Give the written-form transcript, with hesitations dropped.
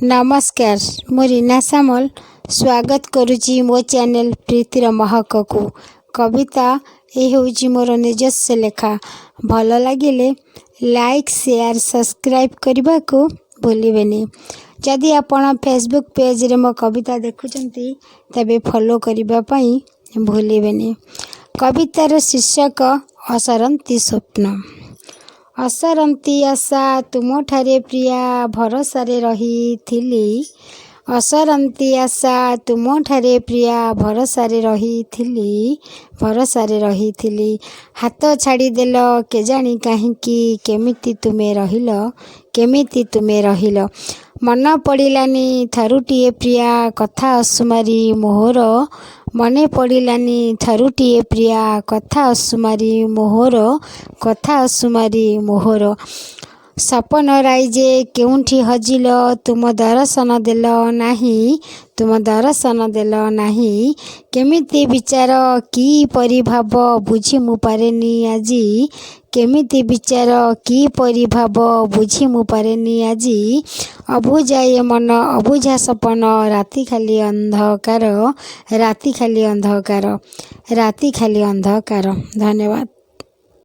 नमस्कार मु रीना सामल स्वागत करुच्ची मो चैनल प्रीतिर महक को। कविता ये हूँ मोर निजस्व लेखा। भल लगिले लाइक शेयर सब्सक्राइब करने को भूलिबेनी। जदि आपण फेसबुक पेज रे मो कविता देखुचंती तबे फॉलो करने पाई भूलिबेनी। कवितार शीर्षक असरंती स्वप्न। असरंती आशा तुमठारे प्रिया भरोसारे रही। असरंती आशा तुमठारे प्रिया भरोसारे रही। हाथ छाड़ीदेल केजाणी काहींकी केमिति तुमे रहिल। मन पड़िलानी थरुटिए प्रिया कथा असुमारी मोहर। मने पड़िलानी थरुटिए प्रिया कथा असुमारी मोहर। सपन राइजे केउंठी हजिल तुम दर्शन देल नाही। केमिति विचार की परिभाव बुझी मु पारेनी आजी। केमिति विचार की परिभाव बुझी मु पारेनी आजी। अबुझाए मन अबुझा सपन राति खाली अंधकार। धन्यवाद।